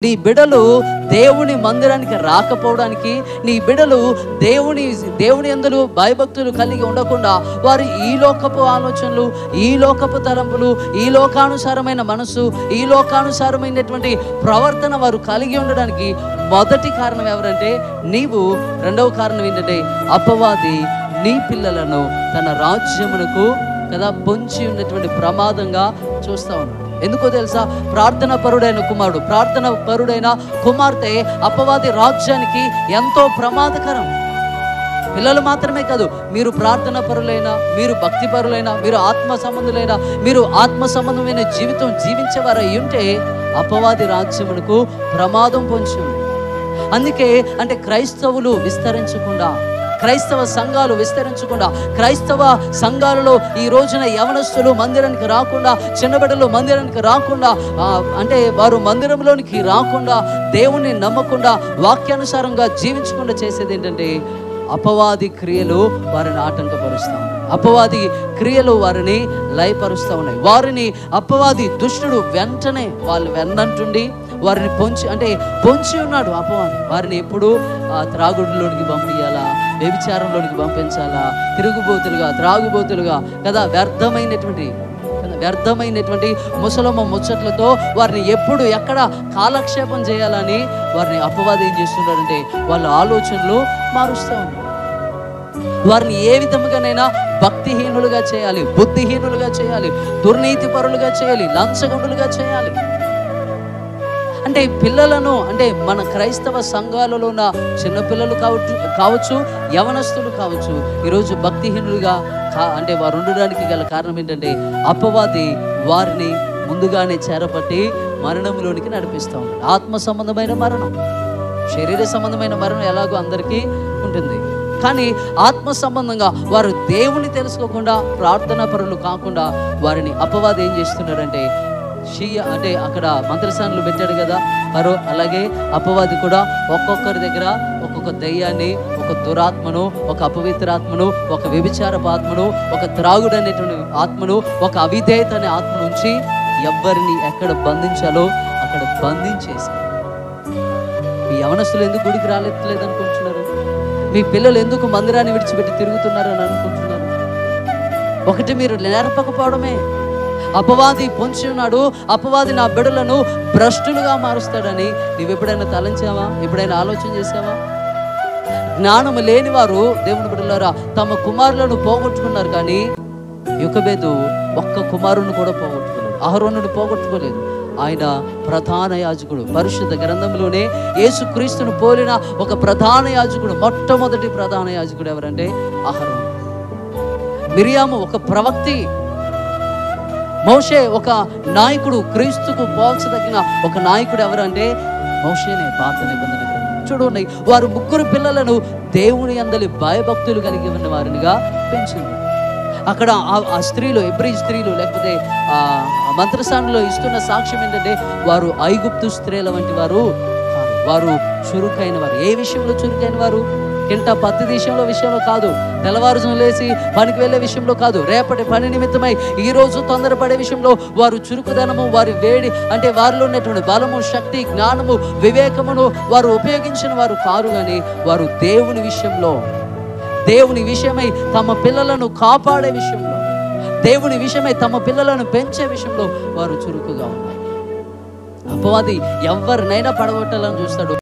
నీ బిడలు దేవుని మందిరానికి రాకపోవడానికి, నీ బిడలు దేవుని యందు భయభక్తులు కలిగి ఉండకుండా వారు ఈ లోకపు ఆలోచనలు, ఈ లోకపు తలంపులు, ఈ లోకానుసారమైన మనసు, ఈ లోకానుసారమైనటువంటి ప్రవర్తన వారు కలిగి ఉండడానికి మొదటి కారణం ఎవరంటే నీవు. రెండవ కారణం ఏంటంటే అపవాది నీ పిల్లలను తన రాజ్యమునకు కదా పొంచి ఉన్నటువంటి ప్రమాదంగా చూస్తా ఉన్నాడు. ఎందుకో తెలుసా? ప్రార్థన పరుడైన కుమారుడు, ప్రార్థన పరుడైన కుమార్తె అపవాది రాజ్యానికి ఎంతో ప్రమాదకరం. పిల్లలు మాత్రమే కాదు, మీరు ప్రార్థన పరులైనా, మీరు భక్తి పరులైనా, మీరు ఆత్మ సంబంధులైనా, మీరు ఆత్మ సంబంధమైన జీవితం జీవించేవారు అయి ఉంటే అపవాది రాజ్యమునకు ప్రమాదం పొంచి ఉంది. అందుకే అంటే క్రైస్తవులు విస్తరించకుండా, క్రైస్తవ సంఘాలు విస్తరించకుండా, క్రైస్తవ సంఘాలలో ఈ రోజున యవనస్తులు మందిరానికి రాకుండా, చిన్నబిడ్డలు మందిరానికి రాకుండా, అంటే వారు మందిరంలోనికి రాకుండా, దేవుణ్ణి నమ్మకుండా, వాక్యానుసారంగా జీవించకుండా చేసేది ఏంటంటే అపవాది క్రియలు వారిని ఆటంకపరుస్తూ ఉన్నాయి. అపవాది క్రియలు వారిని లయపరుస్తూ ఉన్నాయి. వారిని అపవాది దుష్టుడు వెంటనే వాళ్ళు వెన్నంటుండి వారిని పొంచి ఉన్నాడు అపవాది. వారిని ఎప్పుడు త్రాగుడులోనికి పంపించాలా, వ్యభిచారంలోనికి పంపించాలా, తిరుగుబోతులుగా, త్రాగుబోతులుగా కదా, వ్యర్థమైనటువంటి ముసలమ్మ ముచ్చట్లతో వారిని ఎప్పుడు ఎక్కడ కాలక్షేపం చేయాలని వారిని అపవాది ఏం చేస్తున్నాడంటే వాళ్ళ ఆలోచనలు మారుస్తూ ఉన్నారు. వారిని ఏ విధముగానైనా భక్తిహీనులుగా చేయాలి, బుద్ధిహీనులుగా చేయాలి, దుర్నీతి పరులుగా చేయాలి, లంచగొండులుగా చేయాలి. అంటే పిల్లలను, అంటే మన క్రైస్తవ సంఘాలలో ఉన్న చిన్నపిల్లలు కావచ్చు, యవనస్తులు కావచ్చు, ఈరోజు భక్తిహీనులుగా అంటే వారు ఉండడానికి గల కారణం ఏంటంటే అపవాది వారిని ముందుగానే చేరపట్టి మరణంలోనికి నడిపిస్తూ ఉంటాడు. ఆత్మ సంబంధమైన మరణం, శరీర సంబంధమైన మరణం ఎలాగో అందరికీ ఉంటుంది. కానీ ఆత్మ సంబంధంగా వారు దేవుని తెలుసుకోకుండా, ప్రార్థనా పరులు కాకుండా వారిని అపవాది ఏం చేస్తున్నాడంటే అంటే అక్కడ మంత్రసానులు పెట్టాడు కదా మరో, అలాగే అపవాది కూడా ఒక్కొక్కరి దగ్గర ఒక్కొక్క దయ్యాన్ని, ఒక దురాత్మను, ఒక అపవిత్రాత్మను, ఒక వ్యభిచారపు ఆత్మను, ఒక త్రాగుడు అనేటువంటి ఆత్మను, ఒక అవిధేయత అనే ఆత్మ నుంచి ఎవరిని ఎక్కడ బంధించాలో అక్కడ బంధించేసి, మీ యవనస్తులు ఎందుకు గుడికి రాలేదు అనుకుంటున్నారు? మీ పిల్లలు ఎందుకు మందిరాన్ని విడిచిపెట్టి తిరుగుతున్నారు అని అనుకుంటున్నారు? ఒకటి మీరు నేర్పకపోవడమే. అపవాది పొంచి ఉన్నాడు, అపవాది నా బిడ్డలను భ్రష్టులుగా మారుస్తాడని నీవు ఎప్పుడైనా తలంచావా? ఎప్పుడైనా ఆలోచన చేసావా? జ్ఞానము లేని వారు దేవుని బిడ్డలారా తమ కుమారులను పోగొట్టుకున్నారు, కానీ యోకెబెదు ఒక్క కుమారుని కూడా పోగొట్టుకోలేదు, అహరోనుని పోగొట్టుకోలేదు. ఆయన ప్రధాన యాజకుడు. పరిశుద్ధ గ్రంథంలోనే యేసుక్రీస్తును పోలిన ఒక ప్రధాన యాజకుడు, మొట్టమొదటి ప్రధాన యాజకుడు ఎవరంటే అహరోను. మిరియాము ఒక ప్రవక్తి, మోషే ఒక నాయకుడు, క్రీస్తుకు పోల్చదగిన ఒక నాయకుడు ఎవరంటే మోషేనే. పాత నిబంధన చూడండి, వారు ముగ్గురు పిల్లలను దేవుని యందలి భయభక్తులు కలిగి ఉన్న వారినిగా పెంచింది. అక్కడ ఆ స్త్రీలు, ఎబ్రీ స్త్రీలు లేకపోతే ఆ మంత్రసానులో ఇస్తున్న సాక్ష్యం ఏంటంటే వారు ఐగుప్తు స్త్రీల వంటి వారు, వారు చురుకైన వారు. ఏ విషయంలో చురుకైన వారు? కింట పత్తి విషయంలో కాదు, తెల్లవారుజాము లేచి పనికి వెళ్ళే విషయంలో కాదు, రేపటి పని నిమిత్తమై ఈరోజు తొందరపడే విషయంలో వారు చురుకుదనము, వారి వేడి అంటే వారిలో ఉన్నటువంటి బలము, శక్తి, జ్ఞానము, వివేకమును వారు ఉపయోగించిన వారు కారు. కానీ వారు దేవుని విషయంలో, దేవుని విషయమై తమ పిల్లలను కాపాడే విషయంలో, దేవుని విషయమై తమ పిల్లలను పెంచే విషయంలో వారు చురుకుగా ఉన్నారు. అపవాది ఎవరినైనా పడగొట్టాలని చూస్తాడు.